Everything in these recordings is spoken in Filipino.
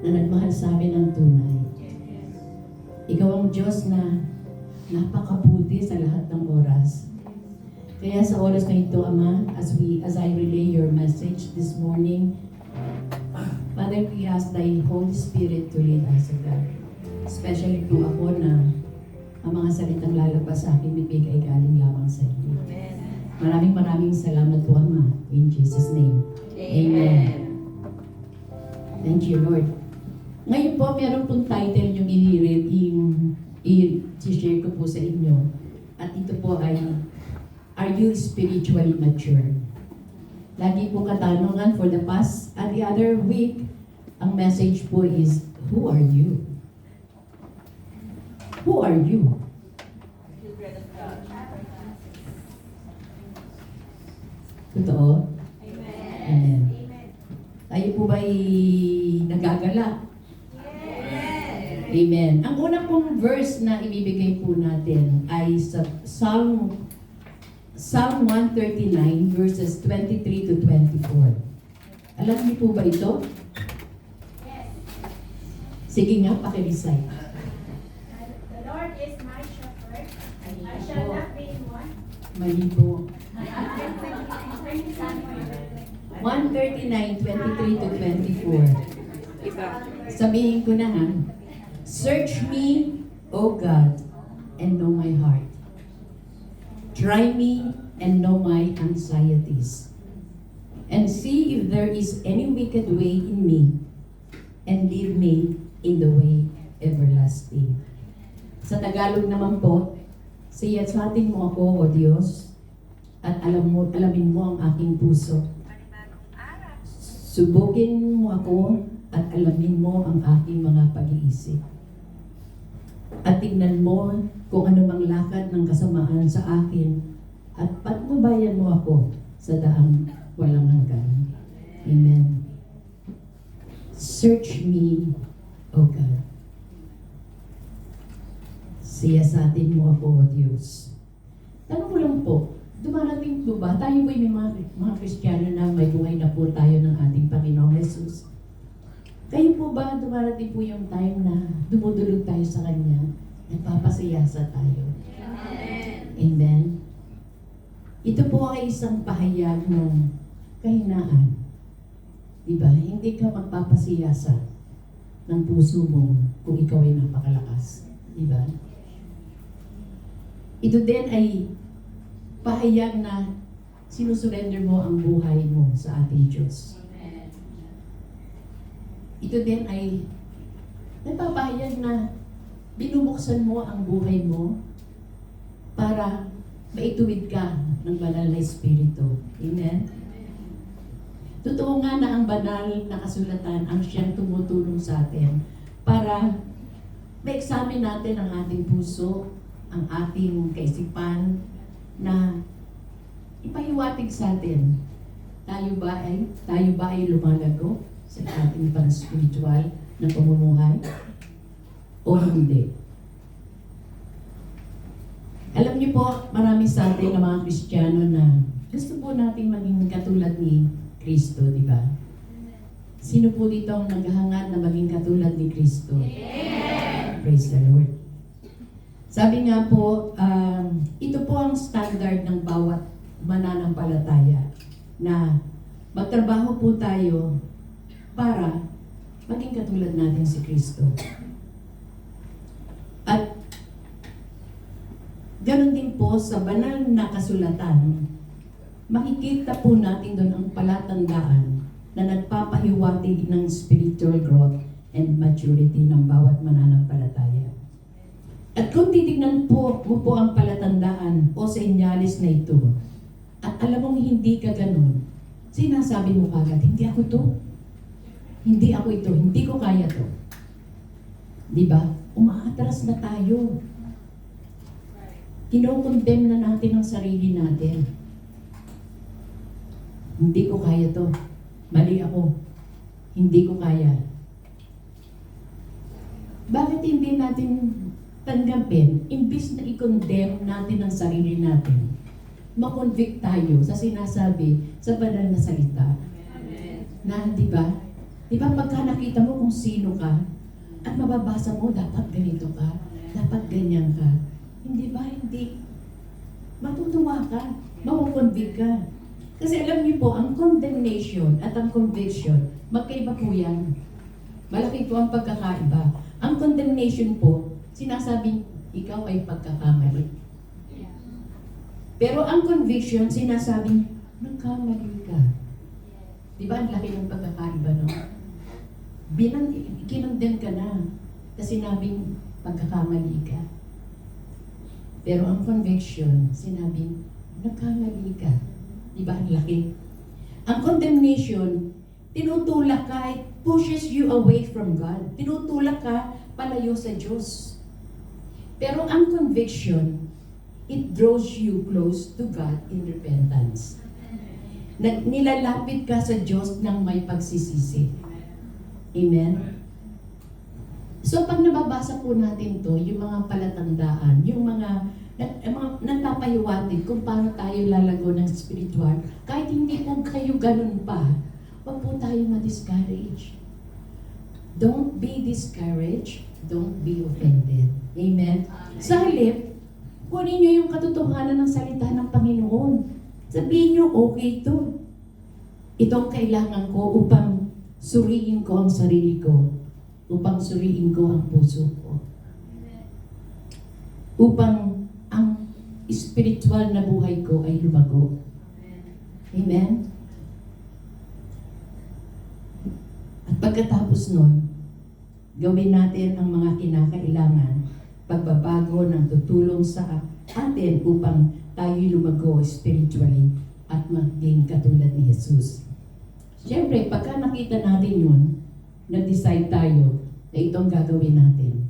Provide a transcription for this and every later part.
na nagmahal sa amin ng tunay. Ikaw ang Diyos na napakabuti sa lahat ng oras. Kaya sa oras na ito, Ama, as I relay your message this morning, Father, we ask Thy Holy Spirit to lead us, O God. Especially po ako na ang mga salitang lalabas sa akin, bibigay galing lamang sa iyo. Maraming salamat po, Ama. In Jesus' name. Amen. Thank you, Lord. Ngayon po, meron pong title yung i-share ko po sa inyo. At ito po ay, Are you spiritually mature? Lagi po katanungan for the past and the other week, ang message po is, Who are you? Who are you? Totoo? Amen. Tayo po ba'y nagagala? Amen. Ang unang pong verse na ibibigay po natin ay sa Psalm 139 verses 23 to 24. Alam niyo po ba ito? Sige nga, pakirecite. The Lord is my shepherd, I shall not be in want. Mali po. 139, 23 to 24. Sabihin ko na ha. Search me, O God, and know my heart. Try me and know my anxieties. And see if there is any wicked way in me, and lead me in the way everlasting. Sa Tagalog naman po, siyasatin mo ako, O Diyos, at alamin mo ang aking puso. Subukin mo ako at alamin mo ang aking mga pag-iisip. At tignan mo kung ano mang lakad ng kasamaan sa akin at patnubayan mo ako sa daang walang hanggan. Amen. Search me, O God. Siyasatin mo ako, O Diyos. Tanong ko lang po, dumarating po ba? Tayo po may mga Kristiyano na may buhay na po tayo ng ating Panginoong Jesus. Kayo po ba dumarating po yung time na dumudulog tayo sa Kanya, nagpapasiyasa tayo? Amen. Amen. Ito po ay isang pahayag ng kahinaan. Diba? Hindi ka magpapasiyasa ng puso mo kung ikaw ay napakalakas. Diba? Ito din ay pahayag na sinusurrender mo ang buhay mo sa ating Diyos. Amen. Ito din ay nagpapahayag na binubuksan mo ang buhay mo para maituwid ka ng banal na Espiritu. Amen? Totoo nga na ang banal na kasulatan ang siyang tumutulong sa atin para ma-examine natin ang ating puso, ang ating kaisipan, na ipahiwatig sa atin. Tayo ba ay lumalago sa ating pang-spiritual na pamumuhay? O hindi? Alam niyo po, marami sa atin na mga Kristiyano na gusto po nating maging katulad ni Kristo, di ba? Sino po dito ang naghahangad na maging katulad ni Kristo? Yeah! Praise the Lord. Sabi nga po, ito po ang standard ng bawat mananampalataya na magtrabaho po tayo para maging katulad natin si Kristo. At ganon din po sa banal na kasulatan, makikita po natin doon ang palatandaan na nagpapahiwatig ng spiritual growth and maturity ng bawat mananampalataya. At kung titignan mo po ang palatandaan o senyales na ito, at alam mong hindi ka ganun, sinasabi mo kagad, hindi ako to. Hindi ako ito. Hindi ko kaya to. Diba? Umaatras na tayo. Kinokondem na natin ang sarili natin. Hindi ko kaya to. Mali ako. Hindi ko kaya. Bakit hindi natin tanggapin, imbis na i-condemn natin ang sarili natin, makonvict tayo sa sinasabi sa banal na salita? Amen. Na, di ba, Di ba pagka nakita mo kung sino ka, at mababasa mo, dapat ganito ka, dapat ganyan ka. Hindi ba? Hindi. Matutuwa ka, makukonvict ka. Kasi alam niyo po, ang condemnation at ang conviction, magkaiba po yan. Malaki po ang pagkakaiba. Ang condemnation po, sinasabing ikaw ay pagkakamali. Pero ang conviction, sinasabing nagkamali ka. Di ba ang laki ng pagkakaiba, no? Kinondem ka na kasi sinabing pagkakamali ka. Pero ang conviction, sinabing nagkamali ka. Di ba ang laki? Ang condemnation, tinutulak ka, it pushes you away from God. Tinutulak ka palayo sa Diyos. Pero ang conviction, it draws you close to God in repentance. Nilalapit ka sa Diyos ng may pagsisisi. Amen? So pag nababasa po natin to, yung mga palatandaan, yung mga nagpapahiwatig kung paano tayo lalago ng spiritual, kahit hindi po kayo ganun pa, huwag po tayo ma-discourage. Don't be discouraged. Don't be offended. Amen? Sa halip, kunin nyo yung katotohanan ng salita ng Panginoon. Sabihin nyo, okay to. Itong kailangan ko upang suriin ko ang sarili ko. Upang suriin ko ang puso ko. Upang ang spiritual na buhay ko ay lumago. Amen? At pagkatapos nun, gawin natin ang mga kinakailangan, pagbabago ng tutulong sa atin upang tayo lumago spiritually at maging katulad ni Jesus. Siyempre, pagka nakita natin yun, nag-decide tayo na itong gagawin natin,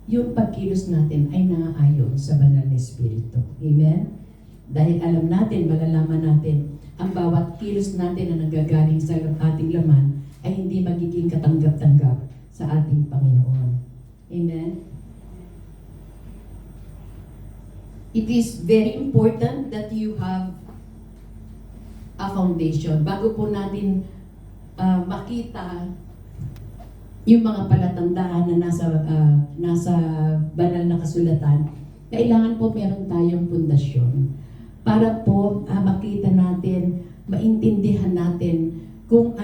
yung pagkilos natin ay naaayon sa banal na Espiritu. Amen? Dahil alam natin, malalaman natin, ang bawat kilos natin na nanggagaling sa ating laman ay hindi magiging katanggap-tanggap sa ating Panginoon. Amen? It is very important that you have a foundation. Bago po natin makita yung mga palatandaan na nasa banal na kasulatan, kailangan po meron tayong pundasyon para po makita natin, maintindihan natin kung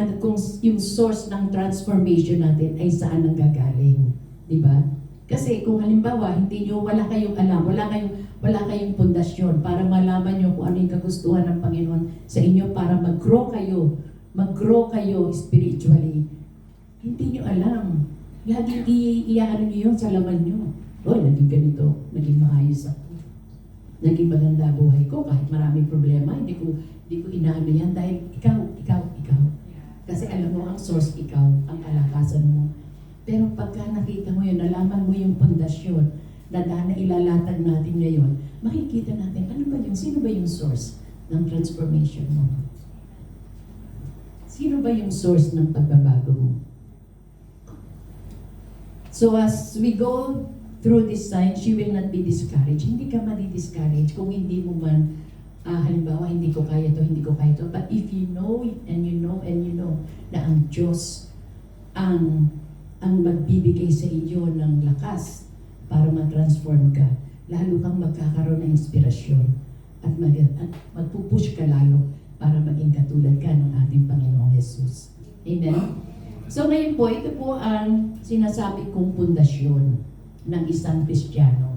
yung source ng transformation natin ay saan nanggagaling, di ba? Kasi kung halimbawa wala kayong alam, wala kayong pundasyon para malaman nyo kung ano yung kagustuhan ng Panginoon sa inyo para mag-grow kayo spiritually. Hindi nyo alam. Laging iyaano nyo yun sa laman nyo. Naging ganito, naging maayos ako. Naging maganda buhay ko kahit maraming problema, hindi ko inaano yan dahil ikaw. Kasi alam mo, ang source ikaw, ang kalakasan mo. Pero pagka nakita mo yun, nalaman mo yung pundasyon na ilalatag natin ngayon, makikita natin, sino ba yung source ng transformation mo? Sino ba yung source ng pagbabago mo? So as we go through this signs, you will not be discouraged. Hindi ka madi-discourage kung hindi mo man, halimbawa, hindi ko kaya to. But if you know and you know na ang Diyos ang magbibigay sa iyo ng lakas para ma-transform ka, lalo kang magkakaroon ng inspirasyon at magpupush ka lalo para maging katulad ka ng ating Panginoong Jesus. Amen? So ngayon po, ito po ang sinasabi kong pundasyon ng isang Kristiyano.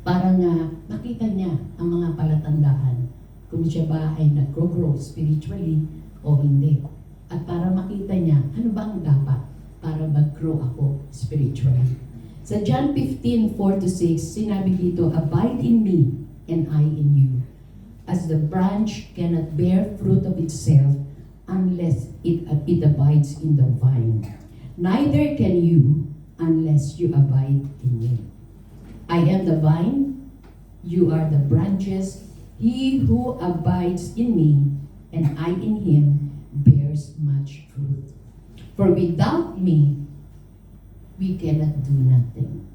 Para nga makita niya ang mga palatandaan kung siya ba ay nag-grow spiritually o hindi. At para makita niya ano ba ang dapat para mag-grow ako spiritually. Sa John 15:4-6, sinabi dito, "Abide in me and I in you. As the branch cannot bear fruit of itself unless it abides in the vine, neither can you unless you abide in me. I am the vine, you are the branches. He who abides in me and I in him bears much fruit. For without me, we cannot do nothing.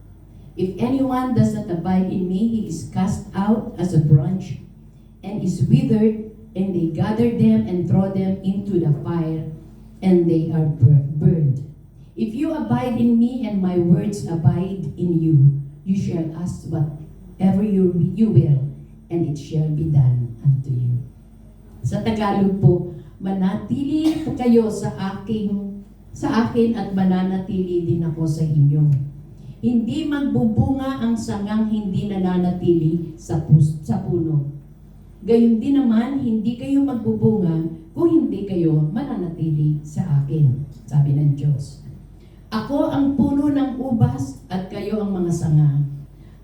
If anyone does not abide in me, he is cast out as a branch and is withered, and they gather them and throw them into the fire, and they are burned. If you abide in me and my words abide in you, you shall ask whatever you will, and it shall be done unto you. Sa Tagalog po, manatili po kayo sa akin at mananatili din ako sa inyo. Hindi magbubunga ang sangang hindi nananatili sa puno. Gayon din naman, hindi kayo magbubunga kung hindi kayo mananatili sa akin, sabi ng Diyos. Ako ang puno ng ubas at kayo ang mga sanga.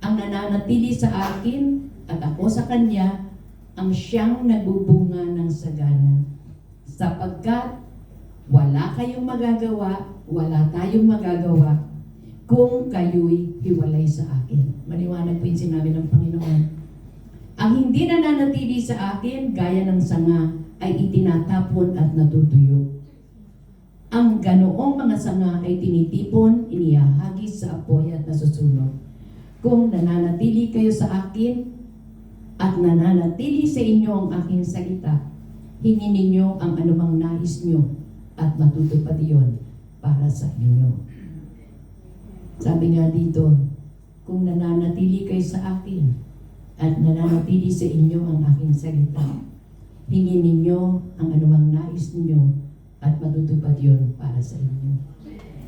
Ang nananatili sa akin at ako sa kanya, ang siyang nagbubunga ng sagana. Sapagkat wala kayong magagawa, wala tayong magagawa kung kayo'y hiwalay sa akin. Maliwanag po yung sinabi ng Panginoon. Ang hindi nananatili sa akin, gaya ng sanga, ay itinatapon at natutuyo. Ang ganoong mga sanga ay tinitipon, inihahagis sa apoy at nasusunog. Kung nananatili kayo sa akin at nananatili sa inyo ang aking salita, hingin ninyo ang anumang nais nyo at matutupad iyon para sa inyo. Sabi nga dito, kung nananatili kayo sa akin at nananatili sa inyo ang aking salita, hingin ninyo ang anumang nais ninyo at matutupad yun para sa inyo.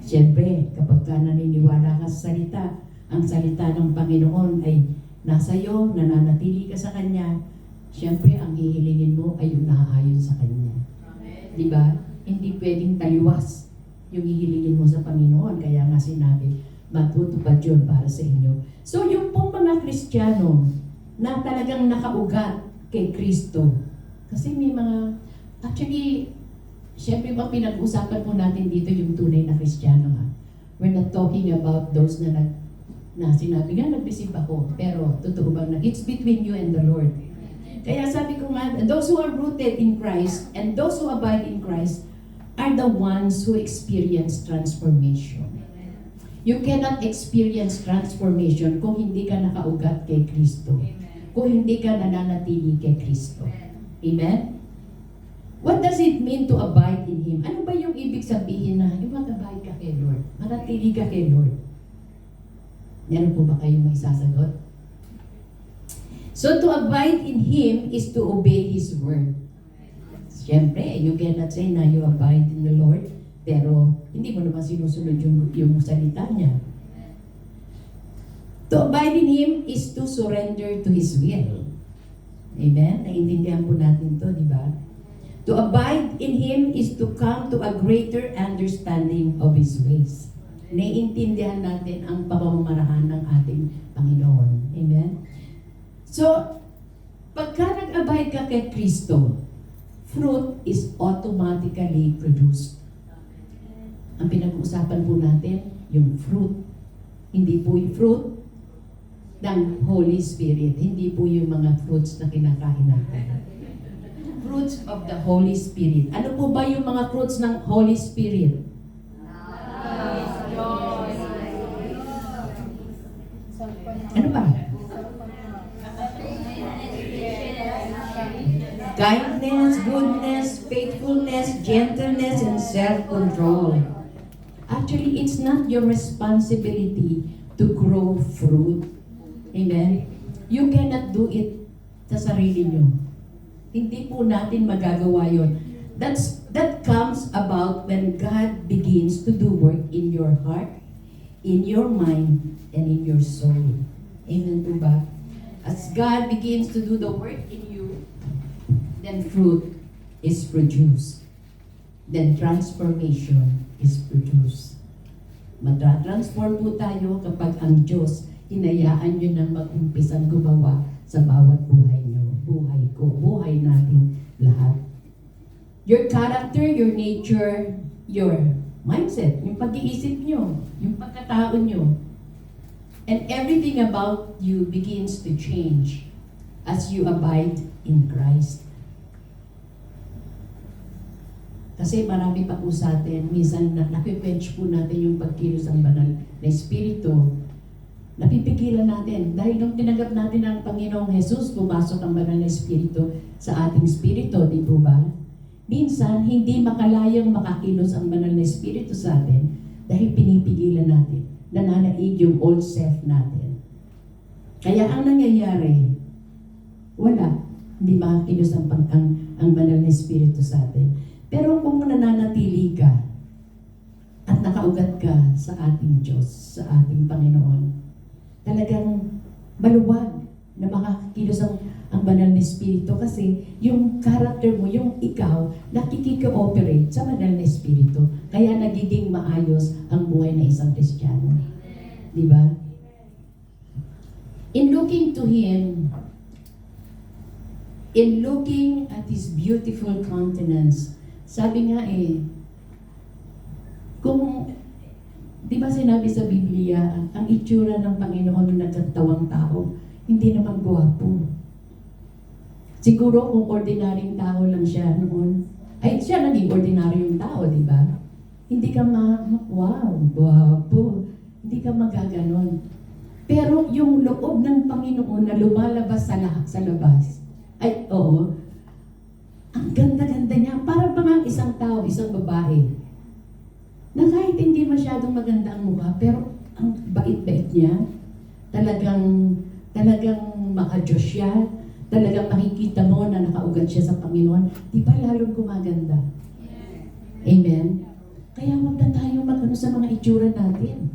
Siyempre, kapag ka naniniwala ka sa salita, ang salita ng Panginoon ay nasa iyo, nananatili ka sa Kanya, siyempre, ang hihilingin mo ay yung naaayon sa Kanya. Di ba? Hindi pwedeng taliwas yung hihilingin mo sa Panginoon. Kaya nga sinabi, matutupad yun para sa inyo. So, yung pong mga Kristiyano na talagang nakaugat kay Kristo, kasi may mga, actually, siyempre ba pinag-usapan po natin dito yung tunay na Kristiyano ha? We're not talking about those na sinabi nga, nag-receive ako. Pero, totoo bang it's between you and the Lord. Kaya sabi ko nga, those who are rooted in Christ and those who abide in Christ are the ones who experience transformation. You cannot experience transformation kung hindi ka nakaugat kay Kristo. Kung hindi ka nananatili kay Kristo. Amen? What does it mean to abide in Him? Ano ba yung ibig sabihin na yung mag-abide ka kay Lord? Manatili ka kay Lord? Meron po ba kayong may sasagot? So to abide in Him is to obey His word. Siyempre, you cannot say na you abide in the Lord, pero hindi mo naman sinusunod yung salita niya. To abide in Him is to surrender to His will. Amen? Naiintindihan po natin to, di ba? To abide in Him is to come to a greater understanding of His ways. Naiintindihan natin ang pamamarahan ng ating Panginoon. Amen? So, pagka nag-abide ka kay Kristo, fruit is automatically produced. Ang pinag-uusapan po natin, yung fruit. Hindi po yung fruit ng Holy Spirit. Hindi po yung mga fruits na kinakain natin. Fruits of the Holy Spirit. Ano po ba yung mga fruits ng Holy Spirit? Ano ba? Kindness, goodness, faithfulness, gentleness, and self-control. Actually, it's not your responsibility to grow fruit. Amen? You cannot do it sa sarili nyo. Hindi po natin magagawa yun. That comes about when God begins to do work in your heart, in your mind, and in your soul. Amen po ba? As God begins to do the work in you, then fruit is produced. Then transformation is produced. Matratransform po tayo kapag ang Diyos hinayaan nyo nang mag-umpisang gumawa sa bawat buhay nyo. Buhay ko, buhay natin lahat. Your character, your nature, your mindset, yung pag-iisip nyo, yung pagkatao nyo, and everything about you begins to change as you abide in Christ. Kasi marami pa po sa atin, minsan nakiquench po natin yung pagkilos ng banal na Espiritu. Napipigilan natin. Dahil nung tinanggap natin ang Panginoong Jesus, pumasok ang banal na Espiritu sa ating Espiritu, di po ba? minsan hindi makalayang makakilos ang banal na Espiritu sa atin dahil pinipigilan natin, nananaig yung old self natin. Kaya ang nangyayari, wala, hindi makakilos ang banal na Espiritu sa atin. Pero kung nananatili ka at nakaugat ka sa ating Diyos, sa ating Panginoon, talagang maluwag na makakilos ang banal na Espiritu kasi yung character mo, yung ikaw, nakikikooperate sa banal na Espiritu. Kaya nagiging maayos ang buhay ng isang Kristiyano. Di ba? In looking to Him, in looking at His beautiful countenance, sabi nga kung, di ba sinabi sa Biblia, ang itsura ng Panginoon na nagkatawang tao, hindi naman gwapo. Siguro kung ordinaryong tao lang siya noon, ay siya naging ordinaryong tao, di ba? Hindi ka wow, gwapo. Hindi ka magaganon. Pero yung loob ng Panginoon na lumalabas sa labas, ay oo, ang ganda-ganda niya. Para bang isang tao, isang babae, na kahit hindi masyadong maganda ang mukha, pero ang bait-bait niya, talagang maka-Diyos siya, talagang makikita mo na nakaugat siya sa Panginoon, di ba lalong gumaganda? Amen? Kaya huwag na tayo mag-ano sa mga itsura natin.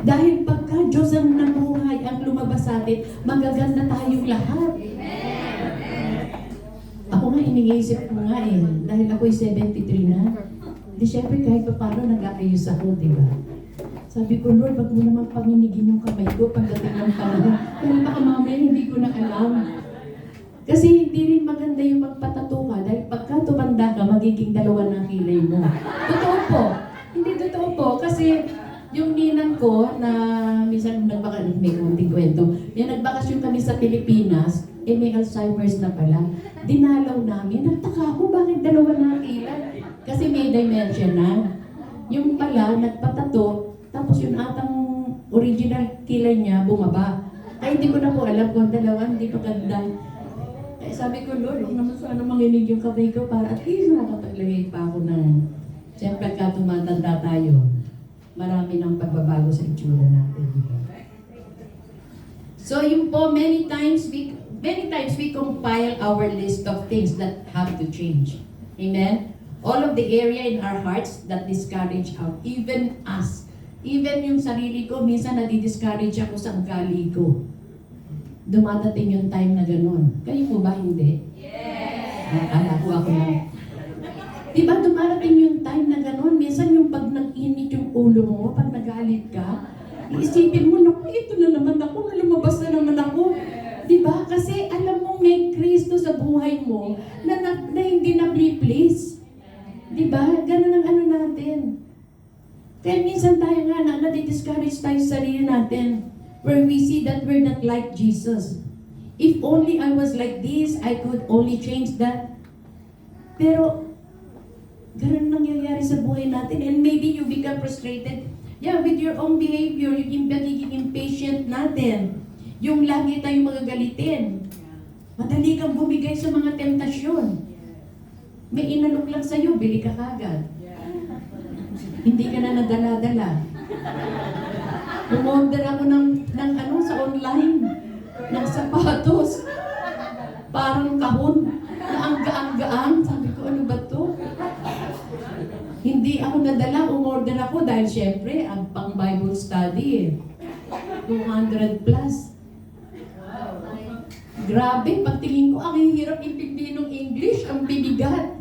Dahil pagka Diyos ang nabuhay, ang lumabas sa atin, magaganda tayong lahat. Ako nga, iniisip ko nga dahil ako'y 73 na, di syempre kahit pa paano nag-aayos ako, di ba? Sabi ko, Lord, wag mo naman paminigin yung kamay ko pagdating ng panahon. Dahil baka mamaya hindi ko na alam. Kasi hindi rin maganda yung magpatato ka dahil pagka tumanda ka, magiging dalawa na kilay mo. Totoo po. Hindi totoo po. Kasi yung ninang ko na minsan may kunting kwento, may nagbakasyon kami sa Pilipinas, may Alzheimer's na pala. Dinalaw namin. Nagtaka ako, bakit dalawa na kilay? Kasi may dementia na. Yung pala, nagpatato, tapos yung atang original kilay niya bumaba. Ay, hindi ko na po alam kung dalawa, hindi maganda. Kaya sabi ko, Lord, huwag naman sana manginig yung kamay ko para at least nakapaglagay pa ako ng... Siyempre, ka tumatanda tayo, marami ng pagbabago sa itsura natin. So, yun po, many times we compile our list of things that have to change. Amen? All of the area in our hearts that discourage out, even us. Even yung sarili ko, minsan nadi-discourage ako sa ugali ko. Dumadating yung time na ganun. Kayo po ba hindi? Yes! Akala ko ako lang. Diba dumarating yung time na ganun? Minsan yung pag nag-init yung ulo mo, pag nagalit ka, iisipin mo, naku, ito na naman ako, lumabas na naman ako. Diba? Kasi alam mo may Kristo sa buhay mo na hindi na-replace. Diba? Ganun ang ano natin. Kaya minsan tayo nga nadi-discourage tayo sa sarili natin where we see that we're not like Jesus. If only I was like this, I could only change that. Pero, ganun nangyayari sa buhay natin and maybe you become frustrated. Yeah, with your own behavior, yung pagiging impatient natin. Yung lagi tayong magagalitin. Madali kang bumigay sa mga tentasyon. May inalok lang sa'yo, bili ka kagad. Hindi ka na nadala-dala. Umorder ako ng sa online, ng sapatos. Parang kahon, na ang gaan-gaan. Sabi ko, ano ba to? Hindi ako nadala, umorder ako dahil syempre, ang pang Bible study 200 plus. Grabe, pagtingin ko, ang hirap intindihin ng English, ang bibigat.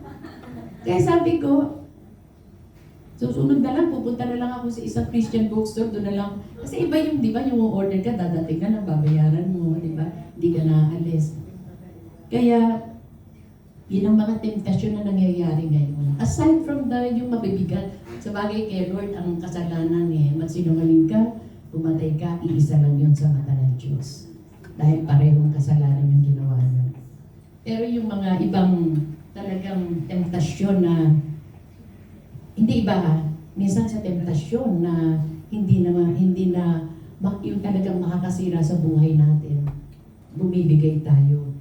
Kaya sabi ko, susunod na lang, pupunta na lang ako sa isang Christian bookstore, doon na lang. Kasi iba yung, di ba, yung order ka, dadating ka na, babayaran mo, di ba? Hindi ka naalis. Kaya, yun ang mga temptasyon na nangyayari ngayon. Aside from yung mabibigat, sa bagay kay Lord, ang kasalanan magsinungaling ka, pumatay ka, iisa lang yun sa mata ng Diyos. Dahil parehong kasalanan yung ginawa niyo. Pero yung mga ibang talagang temptasyon na hindi iba minsan sa temptasyon na hindi na yung talagang makakasira sa buhay natin. Bumibigay tayo.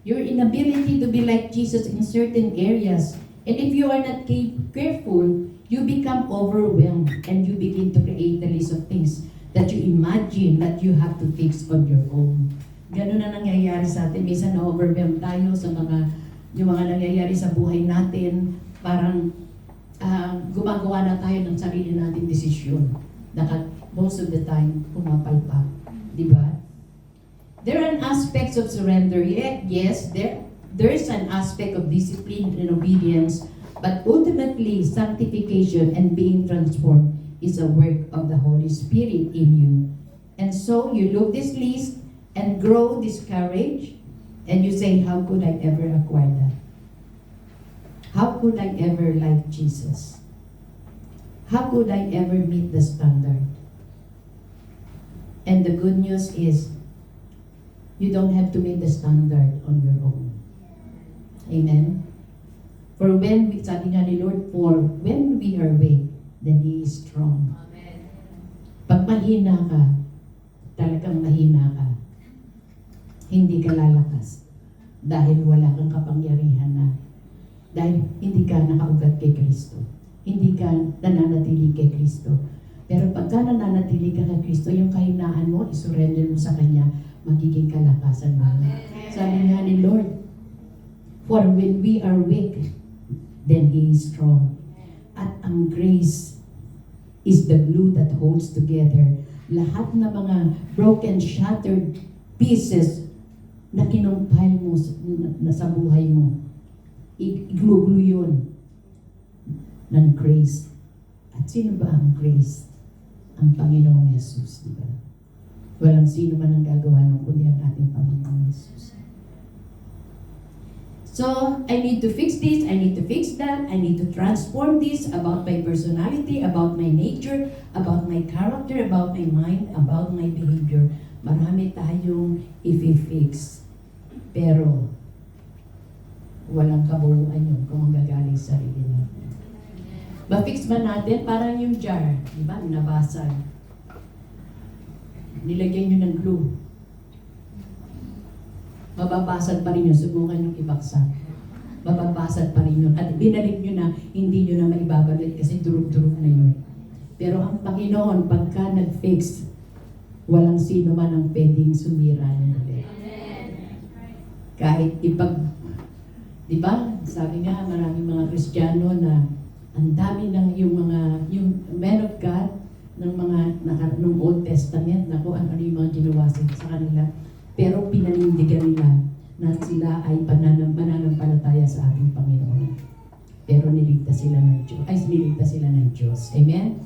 your inability to be like Jesus in certain areas. And if you are not careful, you become overwhelmed and you begin to create a list of things that you imagine that you have to fix on your own. Ganun na nangyayari sa atin. Minsan na-overwhelm tayo sa yung mga nangyayari sa buhay natin. Parang gumagawa na tayo ng sarili nating desisyon. Most of the time, pumapalpak. Di ba? There are aspects of surrender. Yes, there is an aspect of discipline and obedience, but ultimately, sanctification and being transformed is a work of the Holy Spirit in you. And so, you look this list and grow this courage, and you say, how could I ever acquire that? How could I ever like Jesus? How could I ever meet the standard? And the good news is, you don't have to meet the standard on your own. Amen? For sabi nga ni Lord, for when we are weak, then He is strong. Amen. Pag mahina ka, talagang mahina ka, hindi ka lalakas dahil wala kang kapangyarihan na. Dahil hindi ka nakaugat kay Kristo. Hindi ka nananatili kay Kristo. Pero pagka nananatili ka kay Kristo, yung kahinaan mo, isurrender mo sa Kanya, magiging kalakasan mo. Sabi nga ni Lord, for when we are weak, then He is strong. At ang grace is the glue that holds together lahat ng mga broken, shattered pieces na kinumpile mo sa buhay mo. I-glue yun ng grace. At sino ba ang grace? Ang Panginoong Jesus, di ba? Walang sino man ang gagawa ng kundi ang ating Panginoong Jesus. So, I need to fix this, I need to fix that, I need to transform this about my personality, about my nature, about my character, about my mind, about my behavior. Marami tayong i-fix. Pero, walang kabuuan yun kung gagaling sa sarili natin. Ma-fix ba natin? Parang yung jar, di ba? Nabasag. Nilagyan nyo ng glue. Mababasag pa rin yun. Subukan yung ibaksak. Mababasag pa rin yun. At binalik nyo na, hindi nyo na maibabalik kasi durug-durug na yun. Pero ang Panginoon, pagka nag-fix, walang sino man ang pwedeng sumira yun ulit. Kahit di ba? Sabi nga, maraming mga Kristiyano na ang dami ng yung men of God ng nung Old Testament, naku, ano yung mga ginawa sa kanila. Pero pinanindigan nila na sila ay mananampalataya sa ating Panginoon. Pero niligtas sila ng Diyos. Amen?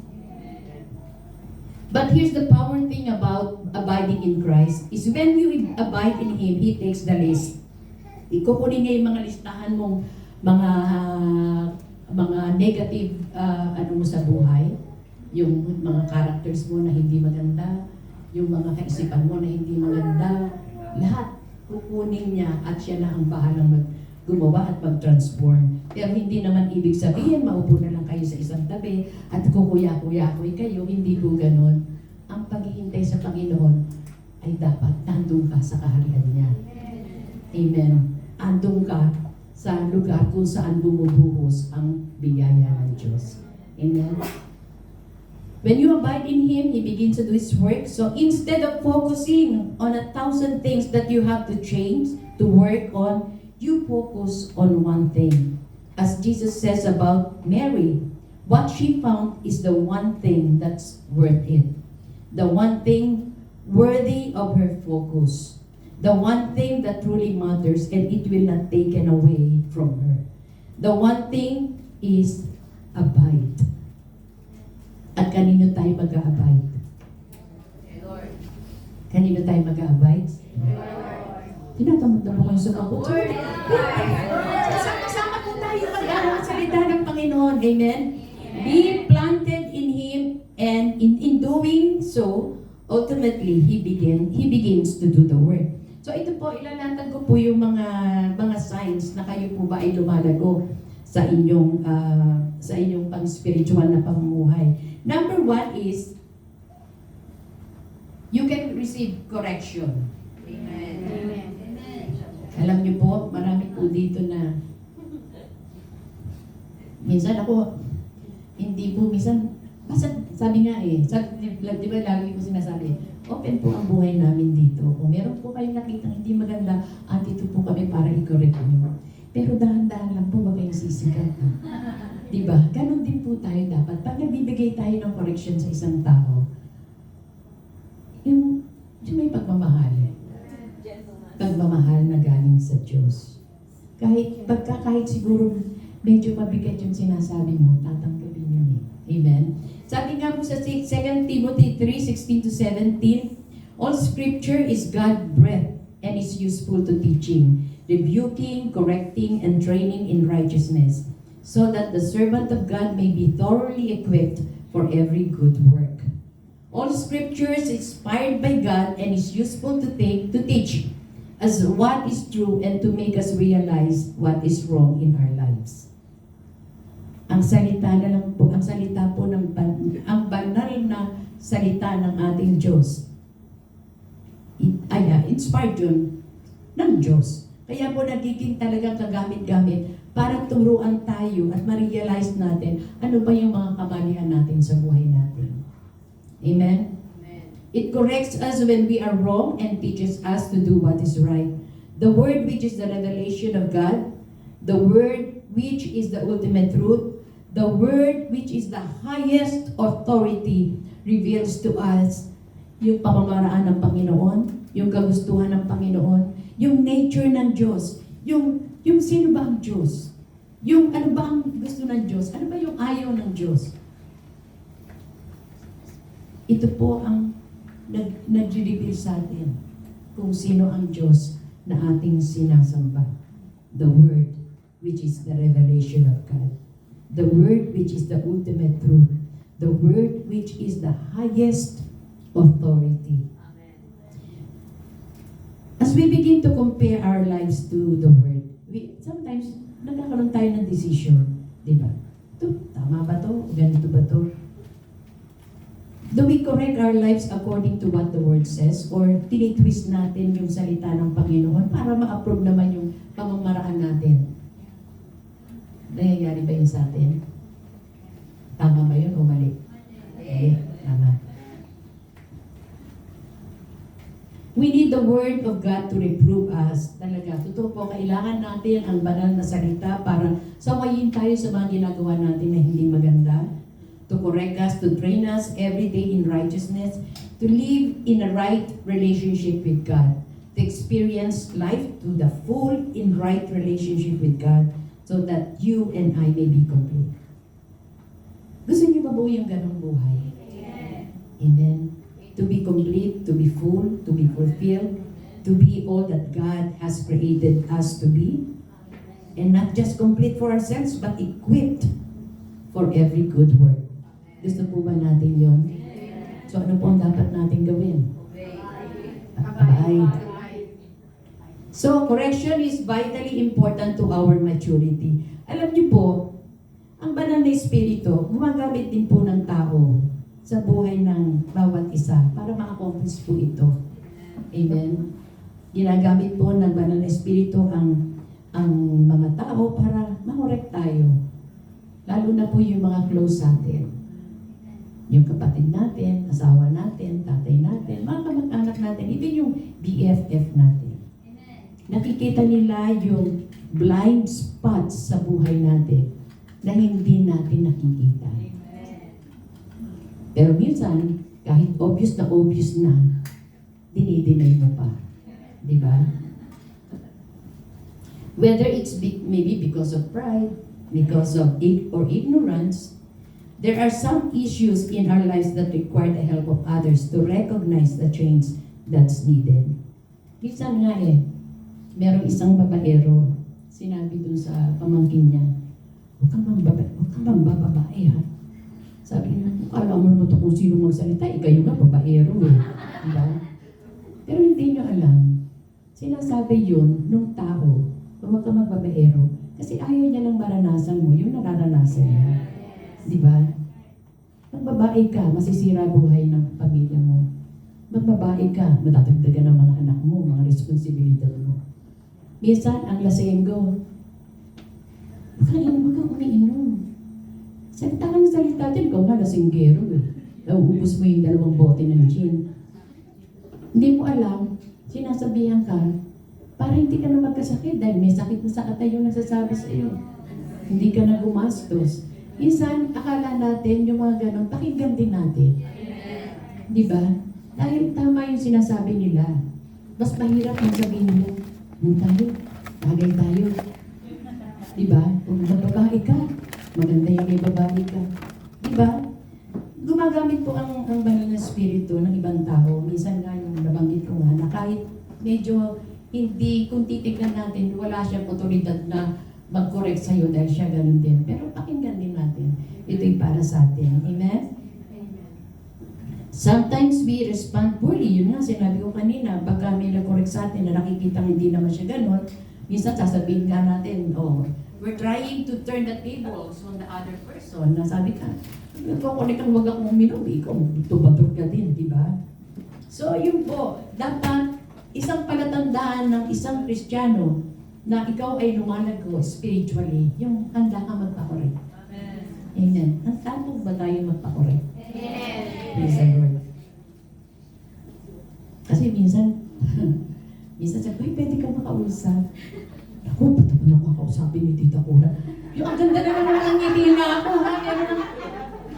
But here's the power thing about abiding in Christ is when you abide in Him, He takes the list. Ikukunin niya yung mga listahan mong mga negative mo sa buhay, yung mga characters mo na hindi maganda, yung mga kaisipan mo na hindi maganda, lahat kukunin niya at siya na ang bahalang gumawa at mag-transform. Pero hindi naman ibig sabihin, maupo na lang kayo sa isang tabi at kukuya-kuya-kuy kayo, hindi po ganon. Ang paghihintay sa Panginoon ay dapat nandun ka sa kaharian niya. Amen. Andun ka sa lugar kung saan bumubuhos ang biyaya ng Diyos. Amen. When you abide in Him, He begins to do His work. So instead of focusing on 1,000 things that you have to change, to work on, you focus on one thing. As Jesus says about Mary, what she found is the one thing that's worth it. The one thing worthy of her focus. The one thing that truly matters and it will not taken away from her. The one thing is abide. At kanino tayo mag-a-abide? Kanino tayo mag-a-abide? Tinatamad-tamad ko yung sumagot. Sama po tayo mag-a-salita ng Panginoon. Amen? Be planted in Him and in doing so, ultimately, He begins to do the work. So ito po, ilalatag ko po yung mga signs na kayo po ba ay lumalago sa inyong pang-spiritual na pamumuhay. Number 1 is, you can receive correction. Amen. Alam niyo po, marami po dito na minsan ako, hindi po, minsan, basta sabi nga di ba lagi ko sinasabi, open po ang buhay namin dito. Kung meron po kayong nakitang hindi maganda, dito po kami para i-correct nyo. Pero dahan-dahan lang po, wag kayong sisikat. Di ba? Ganon din po tayo dapat. Pag nagbibigay tayo ng correction sa isang tao, yung may pagmamahal. Pagmamahal na galing sa Diyos. Kahit siguro medyo mabigat yung sinasabi mo, tatanggapin yun eh. Amen? Sabi nga po sa 2 Timothy 3:16-17, all scripture is God-breathed and is useful to teaching, rebuking, correcting, and training in righteousness, so that the servant of God may be thoroughly equipped for every good work. All scripture is inspired by God and is useful to teach as what is true and to make us realize what is wrong in our lives. Ang salita na lang po, ang salita po ang banal na salita ng ating Diyos. Inspired yun ng Diyos. Kaya po nagiging talagang kagamit-gamit para turuan tayo at ma-realize natin ano ba yung mga kamalian natin sa buhay natin. Amen? It corrects us when we are wrong and teaches us to do what is right. The Word which is the revelation of God, the Word which is the ultimate truth, the Word which is the highest authority, reveals to us yung pamamaraan ng Panginoon, yung kagustuhan ng Panginoon, yung nature ng Diyos, yung sino ba ang Diyos, yung ano ba ang gusto ng Diyos, ano ba yung ayaw ng Diyos. Ito po ang nag-reveal sa atin kung sino ang Diyos na ating sinasamba. The Word, which is the revelation of God. The Word, which is the ultimate truth. The Word, which is the highest authority. As we begin to compare our lives to the Word, sometimes nagkakaroon tayo ng decision. Diba? Ito, tama ba to? Ganito ba to? Do we correct our lives according to what the Word says? Or tinitwist natin yung salita ng Panginoon para ma-approve naman yung pamamaraan natin? Nangyayari ba yun sa atin? Tama ba yun o mali? Tama. We need the Word of God to reprove us. Talaga, totoo po, kailangan natin ang banal na salita para sawayin tayo sa mga ginagawa natin na hindi maganda, to correct us, to train us every day in righteousness, to live in a right relationship with God, to experience life to the full in right relationship with God, so that you and I may be complete. Gusto niyo ba po yung ganong buhay? Amen. To be complete, to be full, to be fulfilled, to be all that God has created us to be, and not just complete for ourselves, but equipped for every good work. Gusto po ba natin yon? So ano po ang dapat natin gawin? Abide. So correction is vitally important to our maturity. Alam niyo po, ang banal na espiritu, gumagamit din po ng tao sa buhay ng bawat isa para ma-accomplish po ito. Amen? Ginagamit po ng banal na espiritu ang mga tao para ma-correct tayo. Lalo na po yung mga close sa atin. Yung kapatid natin, asawa natin, tatay natin, mga kamag-anak natin, even yung BFF natin. Nakikita nila yung blind spots sa buhay natin na hindi natin nakikita. Pero minsan, kahit obvious na, dinideny mo pa. Di ba? Whether it's maybe because of pride, because of ignorance, there are some issues in our lives that require the help of others to recognize the change that's needed. Minsan nga merong isang babaero, sinabi dun sa pamangkin niya, huwag kang mambababae ha. Sabi niya, alam mo naman ito kung sino magsalita, ikayo nga babaero eh. Diba? Pero hindi niyo alam, sinasabi yun nung tao, huwag kang magbabaero, kasi ayaw niya lang maranasan mo, yung nararanasan niya. Diba? Magbabae ka, masisira buhay ng pamilya mo. Magbabae ka, madadagdagan ng mga anak mo, mga responsibilidad mo. Minsan, ang lasenggo. Huwag kang umiinom. Salita ka ng salita din, ikaw nga lasenggero eh. Nauubos mo yung 2 bote ng gin. Hindi mo alam, sinasabihan ka, para hindi ka na magkasakit dahil may sakit na sa katay yung nagsasabi sa iyo. Hindi ka na gumastos. Minsan, akala natin yung mga ganun, pakinggan din natin. Di ba? Dahil tama yung sinasabi nila. Mas mahirap yung sabihin mo, tayo, bagay tayo. Di ba? Kung babae ka, maganda yung may babae ka. Di ba? Gumagamit po ang banal na spirito ng ibang tao. Minsan nga yung nabanggit ko nga na kahit medyo hindi, kung titignan natin, wala siyang otoridad na mag-correct sa'yo dahil siya ganun din. Pero pakinggan din natin. Ito'y para sa atin. Amen? Sometimes we respond poorly. Yun nga, sinabi ko kanina, pagka may nag-correct sa atin na nakikita hindi naman siya ganun, minsan sasabihin nga natin, oh, we're trying to turn the tables on the other person. Nasabi ka, nagkukulik kang wag akong uminom, ikaw tubatok ka din, di ba? So, yun po, dapat isang palatandaan ng isang Kristiyano na ikaw ay lumalago spiritually, yung handa ka magpakorek. Amen. Handa po ba tayo magpakorek? Amen. Praise the Lord. Kasi minsan, sabi ko, pwede ka makausap. Ako, ba't ako nakakausapin ni Tita Cora? Yung ang ganda na naman ang ngiti na ako, ha?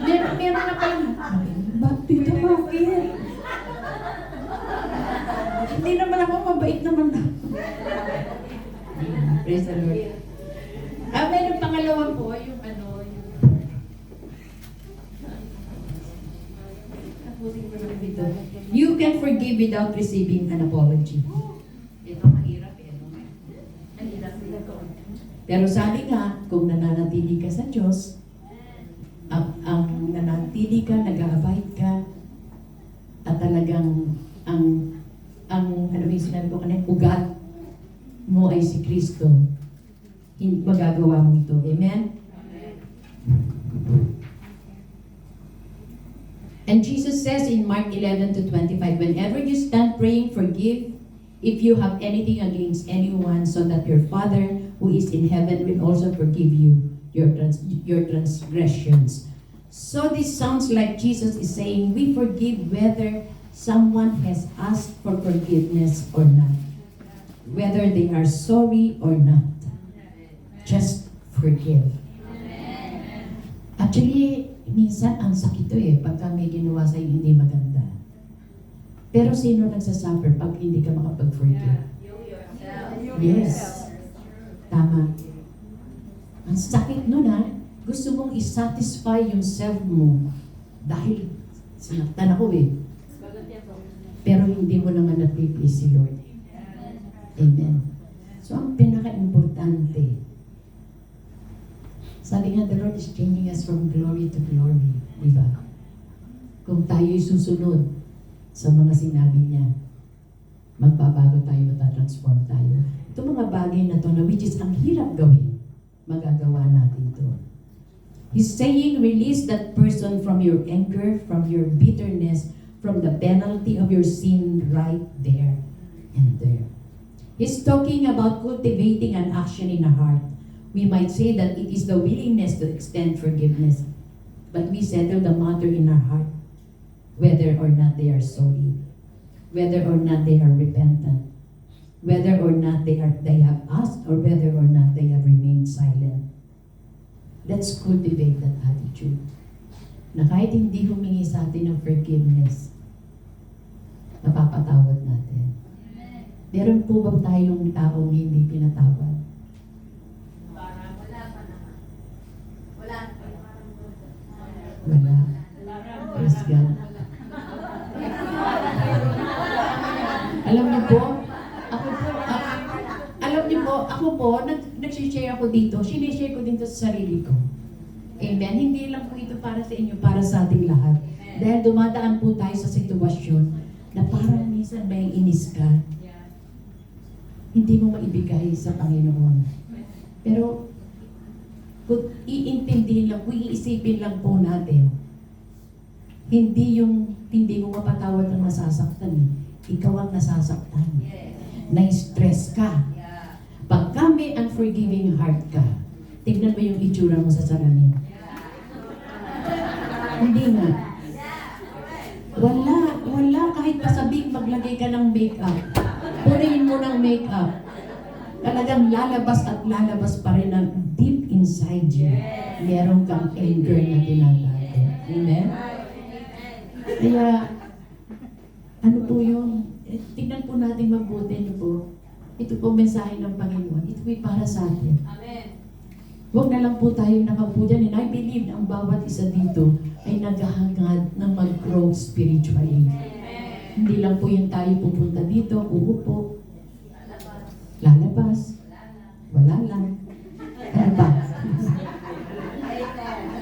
Meron na kayo. Bakit Tita, bakit? Hindi naman ako, mabait naman ako. Praise the Lord. Meron pangalawa po, yung you can forgive without receiving an apology. Ito mahirap eh. Mahirap ito. Pero sabi nga, kung nananatili ka sa Diyos, ang nananatili ka, nag-a-abide ka, at talagang ano yung sinabi ko kanina, ugat mo ay si Kristo, hindi magagawa mo ito. Amen? And Jesus says in Mark 11 to 25, whenever you stand praying, forgive if you have anything against anyone, so that your Father who is in heaven will also forgive you your transgressions. So this sounds like Jesus is saying, we forgive whether someone has asked for forgiveness or not. Whether they are sorry or not. Just forgive. Actually, minsan ang sakit to eh, pagka may ginawa sa'yo hindi maganda. Pero sino nagsasuffer pag hindi ka makapag-forgive? Yes. Tama. Ang sakit nun ha, gusto mong isatisfy yung self mo dahil sinaktan ako eh. Pero hindi mo naman na-please si Lord. Amen. So ang pinaka-importante, sabi nga, the Lord is changing us from glory to glory. Diba? Kung tayo'y susunod sa mga sinabi niya, magbabago tayo, matatransform tayo. Ito mga bagay na to na which is ang hirap gawin, magagawa natin to. He's saying, release that person from your anger, from your bitterness, from the penalty of your sin right there and there. He's talking about cultivating an action in a heart. We might say that it is the willingness to extend forgiveness, but we settle the matter in our heart, whether or not they are sorry, whether or not they are repentant, whether or not they have asked, or whether or not they have remained silent. Let's cultivate that attitude. Na kahit hindi humingi sa atin ng forgiveness, napapatawad natin. Meron po ba tayong taong hindi pinatawad? Wala. Praise God. Alam niyo po, ako po, nag-share ako dito, sinishare ko din to sa sarili ko. Amen. Hindi lang po ito para sa inyo, para sa ating lahat. Dahil dumadaan po tayo sa sitwasyon na parang minsan may inis ka, hindi mo maibigay sa Panginoon. Pero, kung iintindihin lang, kung iisipin lang po natin, hindi mo mapatawad ang nasasaktan eh. Ikaw ang nasasaktan. Na-stress ka. Pagka may unforgiving heart ka, tignan mo yung itsura mo sa salamin. Hindi nga. Wala kahit pasabing maglagay ka ng makeup. Purihin mo ng makeup. Talagang lalabas at lalabas pa rin ang deep inside you. Meron kang anger na tinatago. Amen? Kaya, ano po yung, tignan po natin mabuti niyo po. Ito po mensahe ng Panginoon. Ito po'y para sa atin. Huwag na lang po tayo nakaupo dyan. And I believe na ang bawat isa dito ay naghahangad na mag-grow spiritually. Hindi lang po yung tayo pupunta dito, uupo, lalabas, wala lang. Ano ba?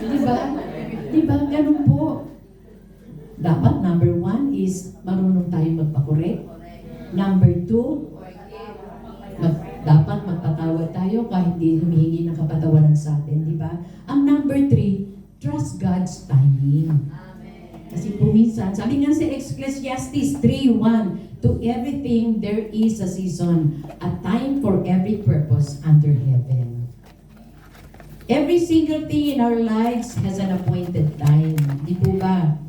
Diba? Ganun po. Dapat number 1 is marunong tayo magpakorek. Number 2, dapat magpatawad tayo kahit hindi humihingi ng kapatawaran sa atin, di ba? Ang number 3, trust God's timing. Kasi po minsan, sabi nga sa Ecclesiastes 3:1, to everything there is a season, a time for every purpose under heaven. Every single thing in our lives has an appointed time. Di po ba?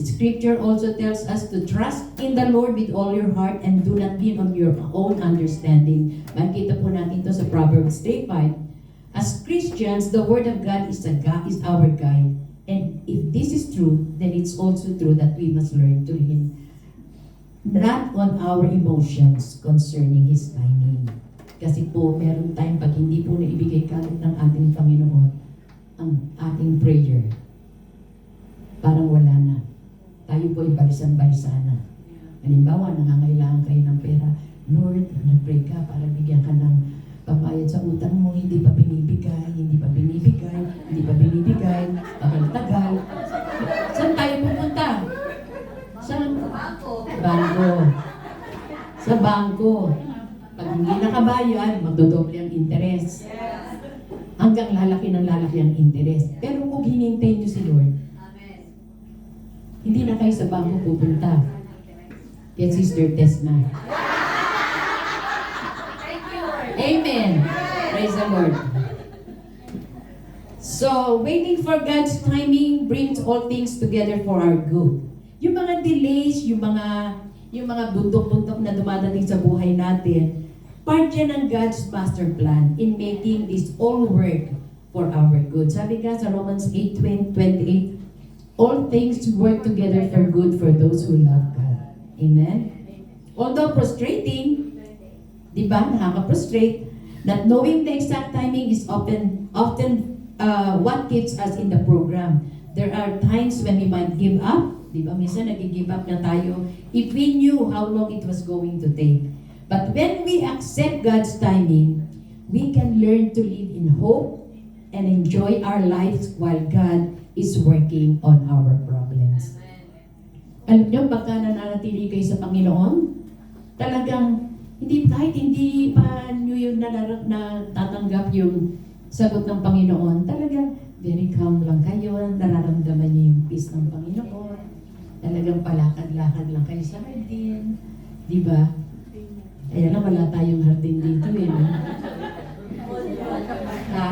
Scripture also tells us to trust in the Lord with all your heart and do not lean on your own understanding. Makikita po natin ito sa Proverbs 3:5. As Christians, the Word of God is our guide. And if this is true, then it's also true that we must learn to lean not on our emotions concerning His timing. Kasi po, meron tayong pag hindi po naibigay kalit ng ating Panginoon ang ating prayer, parang wala na. Tayo po ay balisan-balisan na. Halimbawa, nangangailangan kayo ng pera. Lord, nag-pray ka para bigyan ka ng pabayad sa utang mo, hindi pa binibigay, tagal. Saan tayo pupunta? Sa bangko. Sa bangko. Pag hindi nakabayad, magdodoble ang interest. Hanggang lalaki ang interest. Pero kung hinintay niyo si Lord, hindi na kayo sa bangko pupunta. Kaya Sister Tess na. Amen. Praise the Lord. So, waiting for God's timing brings all things together for our good. Yung mga delays, yung mga bundok-bundok na dumadating sa buhay natin, part yan ng God's master plan in making this all work for our good. Sabi nga sa Romans 8:28, all things work together for good for those who love God. Amen? Although frustrating, di ba, nakaka-frustrate, that knowing the exact timing is often what keeps us in the program. There are times when we might give up, di ba, minsan nag-give up na tayo, if we knew how long it was going to take. But when we accept God's timing, we can learn to live in hope and enjoy our lives while God is working on our problems. Alam niyo, pagka nananatili kayo sa Panginoon, talagang kahit hindi pa nyo yung natatanggap yung sagot ng Panginoon, talagang very calm lang kayo, nararamdaman niyo yung peace ng Panginoon, talagang palakad-lakad lang kayo sa hardin, di ba? Kaya lang wala tayong hardin dito eh. No? Ha?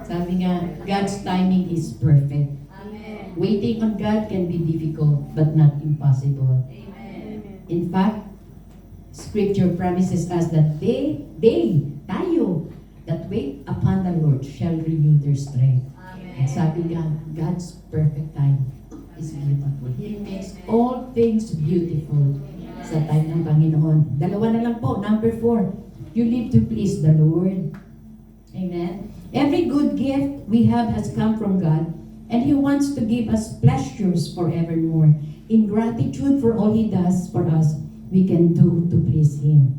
Sabi nga, God's timing is perfect. Amen. Waiting on God can be difficult, but not impossible. Amen. In fact, Scripture promises us that tayo, that wait upon the Lord shall renew their strength. Amen. And sabi nga, God's perfect time is beautiful. He makes all things beautiful sa time ng Panginoon. Dalawa na lang po. Number 4, you live to please the Lord. Amen. Every good gift we have has come from God, and He wants to give us pleasures forevermore. In gratitude for all He does for us, we can do to please Him.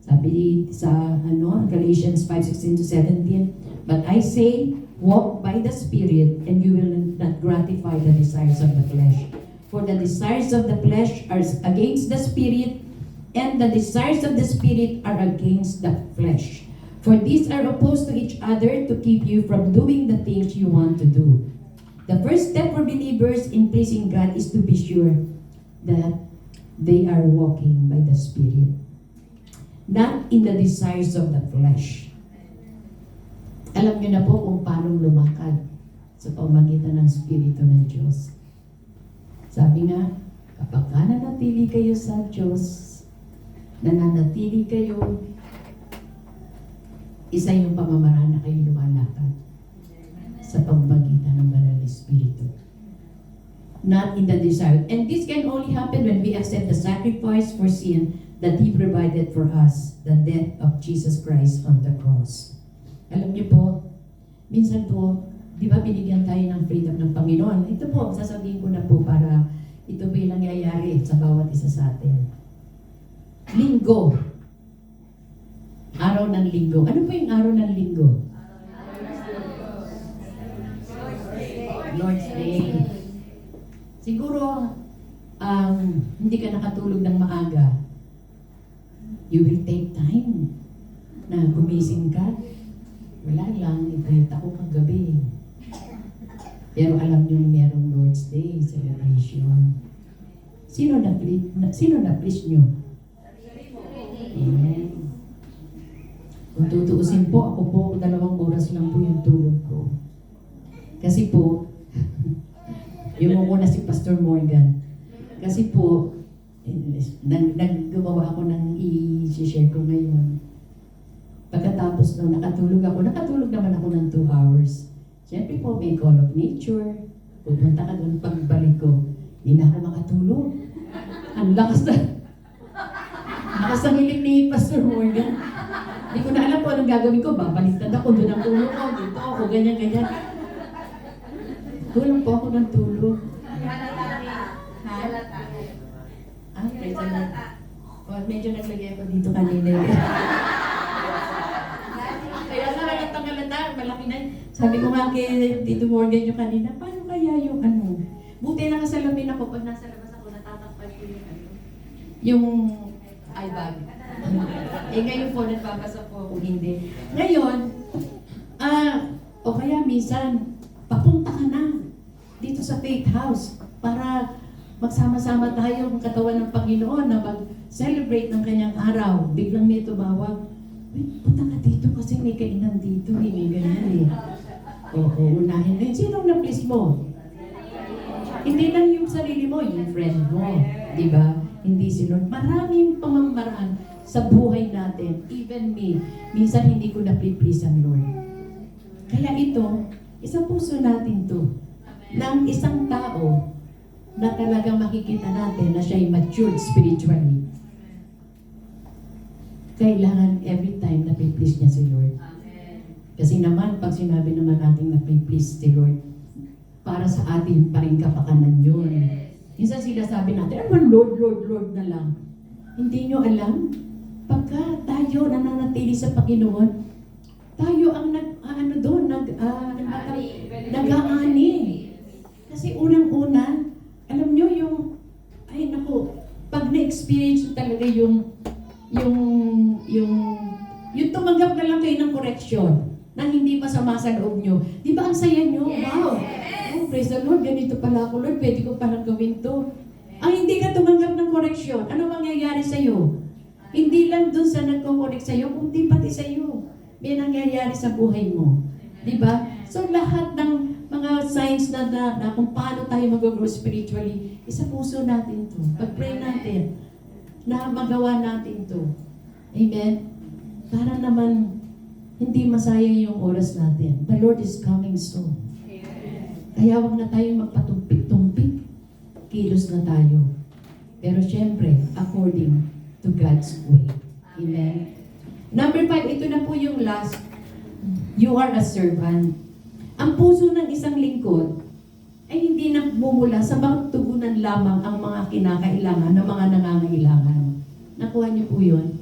Sabi sa Galatians 5:16-17, but I say, walk by the Spirit, and you will not gratify the desires of the flesh. For the desires of the flesh are against the Spirit, and the desires of the Spirit are against the flesh. For these are opposed to each other to keep you from doing the things you want to do. The first step for believers in pleasing God is to be sure that they are walking by the Spirit. not in the desires of the flesh. Alam niyo na po kung paano lumakad sa pamagitan ng Espiritu ng Diyos. Sabi nga, kapag nananatili kayo sa Diyos, nananatili kayo, isa yung pamamaraan na kayo lumalakad sa pamamagitan ng Banal na Espiritu. Not in the desire. And this can only happen when we accept the sacrifice for sin that He provided for us, the death of Jesus Christ on the cross. Alam niyo po, minsan po, di ba binigyan tayo ng freedom ng Panginoon? Ito po, sasabihin ko na po para ito po yung nangyayari sa bawat isa sa atin. Linggo. Araw ng linggo. Ano po yung araw ng linggo? Lord's Day. Siguro, hindi ka nakatulog ng maaga. You will take time na gumising ka. Wala lang, ipayat ako kagabi. Pero alam niyo merong Lord's Day celebration. Sino na-please niyo? Amen. Kung tutuusin po, ako po, 2 oras lang po yung tulog ko. Kasi po, yung muna si Pastor Morgan. Kasi po, naggawa ako ng i-share ko ngayon. Pagkatapos no, nakatulog naman ako ng 2 hours. Siyempre po, may call of nature. Pupunta ka doon, pagbalik ko, hindi na ako makatulog. Ang lakas ng hiling ni Pastor Morgan. Hindi ko na alam po anong gagawin ko. Babaliktad ako, doon ang tulog ko, dito ako, ganyan. Kulang po ako ng tulog. Praise the Lord. Oh, medyo naglagay ako dito kanina. Kaya halata, malaki na. Sabi ko nga kay Tito Morgan yung kanina, paano kaya yung ano? Buti nakasalamin ako pag nasa labas ako, natatakpan ko yung eye bag. Ngayon po, nagpapasa po ako, hindi. Ngayon, o kaya minsan, papunta ka na dito sa Faith House para magsama-sama tayo ang katawan ng Panginoon na mag-celebrate ng kanyang araw. Biglang may tumawag, punta ka dito kasi may kainan dito, may ganyan eh. Oo, unahin mo. Sino na-please mo? Hindi lang yung sarili mo, yung friend mo. Diba? Hindi si Lord. Maraming pamamaraan sa buhay natin. Even me. Minsan hindi ko na-please ang Lord. Kaya ito, isang puso natin to. Ng isang tao na talagang makikita natin na siya ay matured spiritually. Kailangan every time na please niya si Lord. Kasi naman, pag sinabi naman natin na please si Lord, para sa atin pa rin kapakanan yun. Minsan sila sabi natin, Lord na lang. Hindi nyo alam, pagka tayo nananatili sa Panginoon, tayo ang nag-aani. Kasi unang-una, alam nyo yung, pag na-experience talaga yung tumanggap na lang kayo ng correction na hindi masama sa loob nyo. Di ba ang saya nyo? Wow! Oh, praise the Lord, ganito pala ako, Lord, pwede ko palang gawin to. Ang hindi ka tumanggap ng correction, ano mangyayari sa'yo? Hindi lang dun sa nagko-correct sa'yo, kundi pati sa'yo. May nangyayari sa buhay mo. Di ba? So lahat ng mga signs na kung paano tayo mag-grow spiritually, isa puso natin to. Pag-pray natin na magawa natin to. Amen? Para naman hindi masayang yung oras natin. The Lord is coming soon. Kaya wag na tayo magpatumpik-tumpik. Kilos na tayo. Pero syempre, according to God's way. Amen? Number 5, ito na po yung last. You are a servant. Ang puso ng isang lingkod ay hindi nagmumula sa magtugunan lamang ang mga kinakailangan ng mga nangangailangan. Nakuha niyo po yun?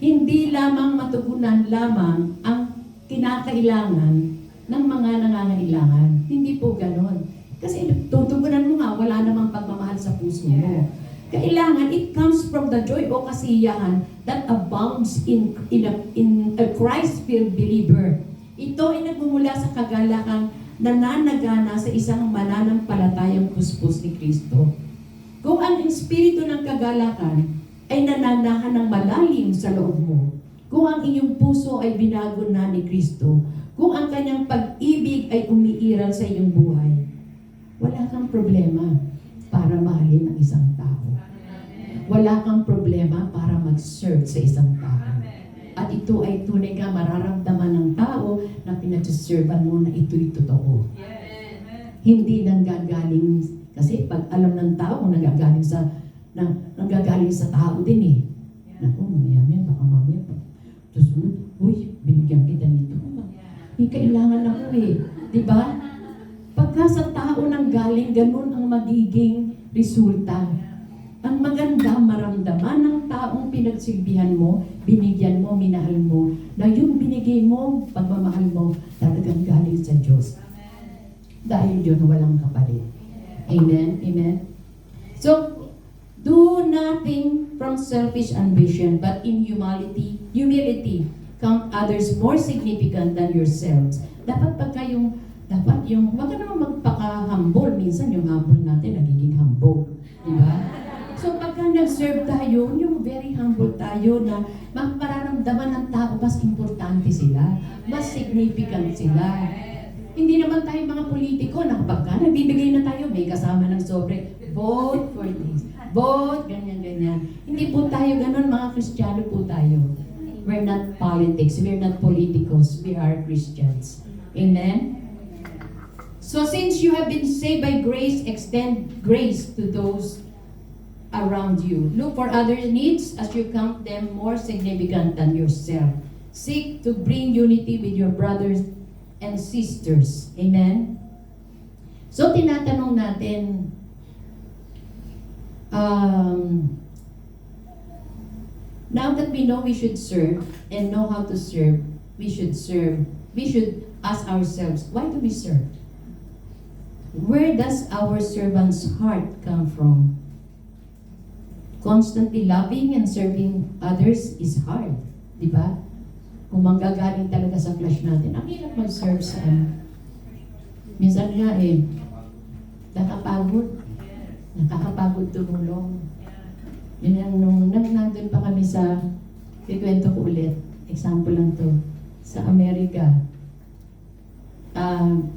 Hindi lamang matugunan lamang ang kinakailangan ng mga nangangailangan. Hindi po ganon. Kasi tutugunan mo nga, wala namang pagmamahal sa puso mo. Kailangan, it comes from the joy o kasiyahan that abounds in a Christ-filled believer. Ito ay nagmumula sa kagalakang nananagana sa isang mananampalatayang puspos ni Kristo. Kung ang espiritu ng kagalakan ay nananahan ng malalim sa loob mo, kung ang iyong puso ay binago na ni Kristo, kung ang kanyang pag-ibig ay umiiral sa iyong buhay, wala kang problema para mahalin ang isang tao. Wala kang problema para mag-serve sa isang tao. At ito ay tunay nga mararamdaman ng tao na pinagsiservan mo na ito'y totoo. Hindi nanggagaling, kasi pag alam ng tao kung nanggagaling sa tao din eh. Naku, mamaya, baka mamaya pa. Susunod, uy, binigyan kita nito. May kailangan ako eh. Diba? Pagka sa tao nang galing, ganun ang magiging resulta. Ang maganda, maramdaman ng taong pinagsilbihan mo, binigyan mo, minahal mo, na yung binigay mo, pagmamahal mo, talagang galing sa Diyos. Dahil yun, walang kapalit. Amen? Amen? So, do nothing from selfish ambition, but in humility, count others more significant than yourselves. Dapat wag ka naman magpaka-humble. Minsan yung humble natin, nagiging humble. Diba? So pagka nag-serve tayo, yung very humble tayo na mapararamdaman ng tao, mas importante sila, mas significant sila. Hindi naman tayo mga politiko na pagka nagbibigay na tayo, may kasama ng sobre, vote for this, vote, ganyan. Hindi po tayo ganun, mga Kristiyano po tayo. We're not politics, we're not politicos, we are Christians. Amen? So since you have been saved by grace, extend grace to those around you. Look for others' needs as you count them more significant than yourself. Seek to bring unity with your brothers and sisters. Amen? So tinatanong natin, now that we know we should serve and know how to serve, we should ask ourselves, why do we serve? Where does our servant's heart come from? Constantly loving and serving others is hard, di ba? Kung manggagaling talaga sa flesh natin, ang hirap mag-serve sa minsan nga nakakapagod tumulong. Yun ang nandun pa kami sa, kikwento ko ulit, example lang to, sa Amerika.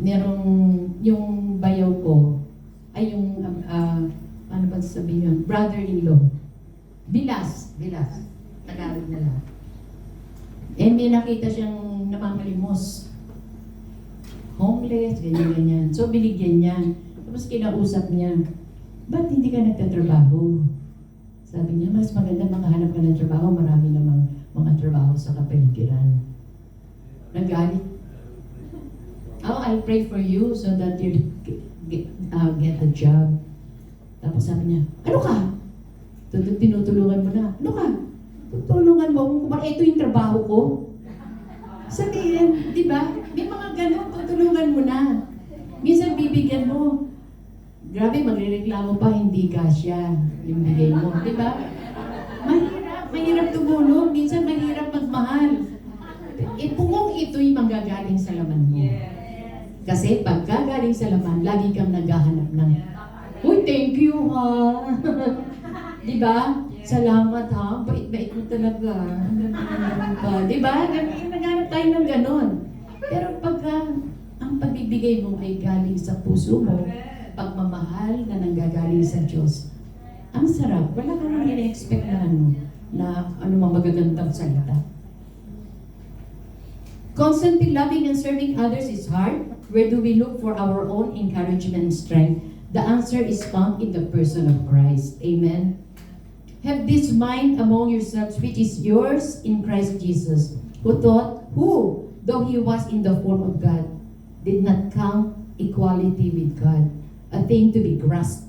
Merong yung bayaw ko, ay yung, ano ba sabihin yun? Brother-in-law. Bilas. Tagalog na lang. May nakita siyang namamalimos. Homeless, ganyan. So, binigyan niya. Tapos kinausap niya, ba't hindi ka nagtatrabaho? Sabi niya, mas maganda makahanap ka ng trabaho. Marami namang mga trabaho sa kapaligiran. Nagalit. I'll pray for you so that you get a job. Tapos sabi niya, ano ka? Tinutulungan mo na. Ano ka? Tutulungan mo kung ito yung trabaho ko. Sabihin, di ba? May mga ganun, tutulungan mo na. Minsan bibigyan mo. Grabe, magrereklamo pa, hindi kasya yung bigay mo. Di ba? Mahirap tumulong. Minsan mahirap magmahal. Kung ito'y manggagaling sa laman mo. Kasi pag gagaling sa laman, lagi kang naghahanap ng, uy, thank you ha. Diba? Salamat ha. Bait mo talaga. Diba? Naghanap tayo ng ganon. Pero pagka ang pagbibigay mo ay galing sa puso mo, pagmamahal na nanggagaling sa Diyos, ang sarap. Wala kang ina-expect na mga magagandang salita. Constantly loving and serving others is hard. Where do we look for our own encouragement and strength? The answer is found in the person of Christ. Amen. Have this mind among yourselves, which is yours in Christ Jesus, who, though he was in the form of God, did not count equality with God a thing to be grasped,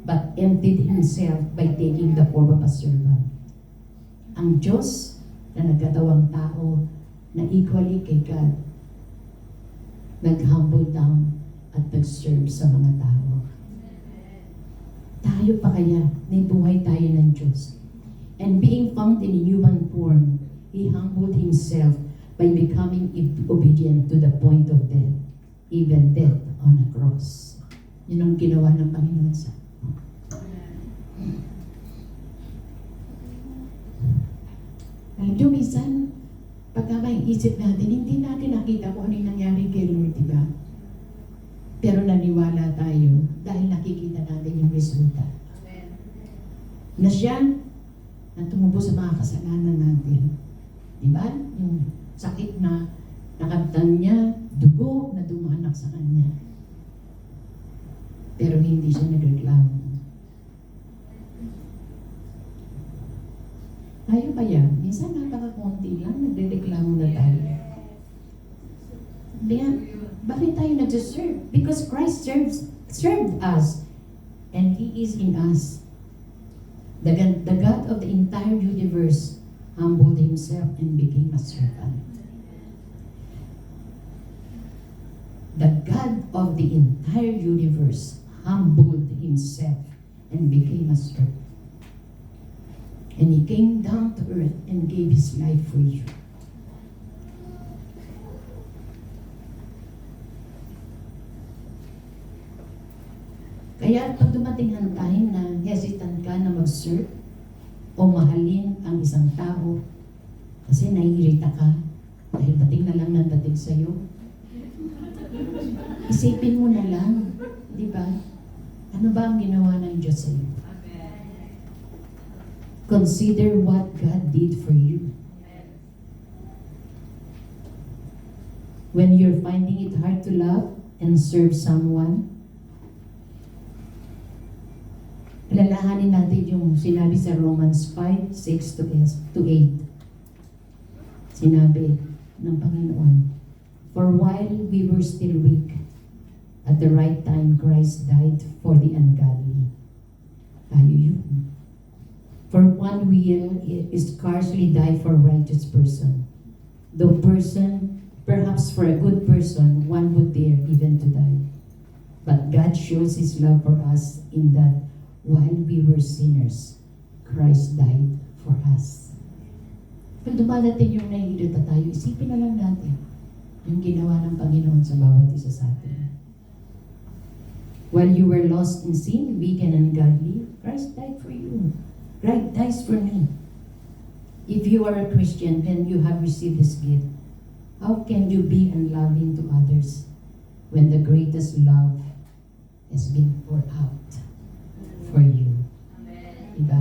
but emptied himself by taking the form of a servant. Ang Diyos na nagkatawang tao na equally kay God, nag-humble down at nag-serve sa mga tao. Tayo pa kaya, may buhay tayo ng Diyos. And being found in human form, He humbled Himself by becoming obedient to the point of death, even death on a cross. Yun ang ginawa ng Panginoon sa Alam nyo, minsan, pagka may isip natin, hindi natin nakita kung ano yung nangyari kay Lord, di ba? Pero naniwala tayo dahil nakikita natin yung resulta. Na siya na tumubo sa mga kasalanan natin. Di ba? Yung sakit na nakabtan niya, dugo na dumanak sa kanya. Pero hindi siya nagreklamo. Tayo kaya, minsan napaka-konti lang, nagreklamo na tayo. Bakit tayo nag-serve? Because Christ served us and He is in us. The God of the entire universe humbled Himself and became a servant. The God of the entire universe humbled Himself and became a servant. And He came down to earth and gave His life for you. Kaya pag dumating ang time na hesitant ka na mag-serve o mahalin ang isang tao kasi naiirita ka dahil dating na lang ng dating sa'yo, isipin mo na lang, di ba? Ano ba ang ginawa ng Diyos sa'yo? Consider what God did for you. When you're finding it hard to love and serve someone, alalahanin natin yung sinabi sa Romans 5:6-8. Sinabi ng Panginoon, "For while we were still weak, at the right time Christ died for the ungodly." Tayo yun. For one will is scarcely die for a righteous person. Perhaps for a good person, one would dare even to die. But God shows His love for us in that while we were sinners, Christ died for us. Pag dumadating yung nahihirita tayo, isipin na lang natin yung ginawa ng Panginoon sa bawat isa sa atin. While you were lost in sin, weak and ungodly, Christ died for you. Christ dies for me. If you are a Christian and you have received this gift, how can you be unloving to others when the greatest love has been poured out for you? Diba?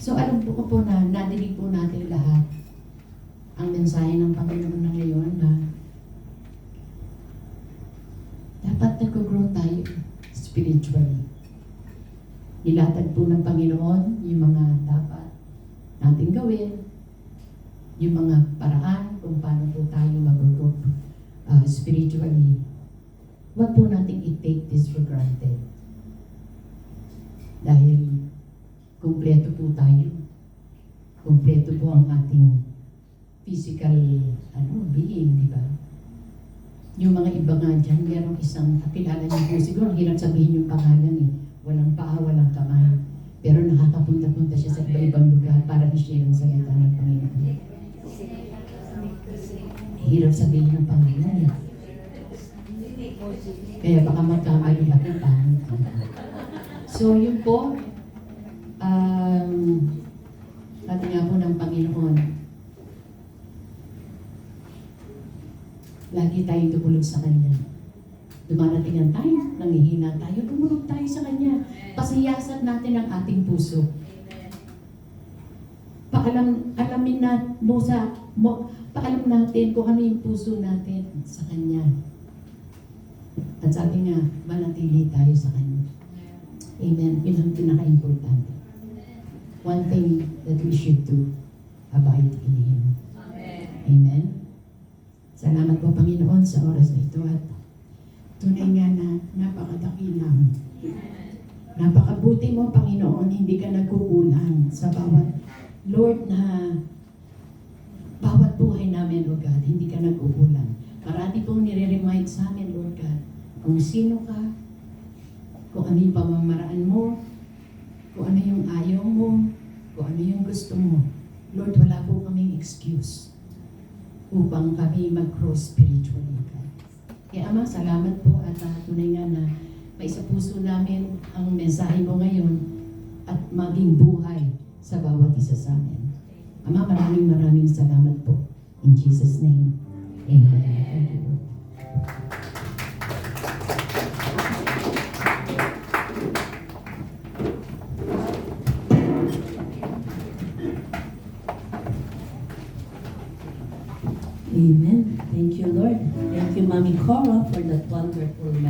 So alam po po na nadinig po natin lahat ang mensahe ng Panginoon na ngayon na dapat nag-grow tayo spiritually. Nilatag po ng Panginoon yung mga dapat natin gawin, yung mga paraan kung paano po tayo mag-grow spiritually. Huwag po natin i-take this for granted. Dahil kumpleto po tayo. Kumpleto po ang ating physical being, di ba? Yung mga iba nga dyan, merong isang kakilala niyo po, siguro hirap sabihin yung pangalan eh. Walang paa, walang kamay. Pero nakakapunta-punta siya sa iba-ibang lugar para i-share ang salita ng Panginoon. Hirap sabihin ng pangalan eh. Kaya baka magkamali ako ng pangit. So yun po, sabi nga po ng Panginoon, lagi tayong tumulog sa Kanya. Dumarating ang time, nangihina tayo, tumulog tayo sa Kanya. Pasiyasan natin ang ating puso. Alamin paalam natin kung ano yung puso natin sa Kanya. At sabi nga, manatili tayo sa Kanya. Amen. Yun ang pinaka-importante. One thing that we should do, abide in Him. Amen. Salamat po, Panginoon, sa oras na ito at tunay nga na napakadakilang. Napakabuti mo, Panginoon, hindi ka nagkukulang sa bawat, Lord, na bawat buhay namin, Lord God, hindi ka nagkukulang. Parati pong nire-remind sa amin, Lord God, kung sino ka, kung ano yung pamamaraan mo, kung ano yung ayaw mo, kung ano yung gusto mo. Lord, wala po kaming excuse upang kami mag-grow spiritually. Kaya Ama, salamat po at tunay nga na may sa puso namin ang mensahe mo ngayon at maging buhay sa bawat isa sa amin. Ama, maraming salamat po. In Jesus' name. Amen. Thank you, Lord. Amen. Thank you, Lord. Thank you, Mommy Cora, for that wonderful message.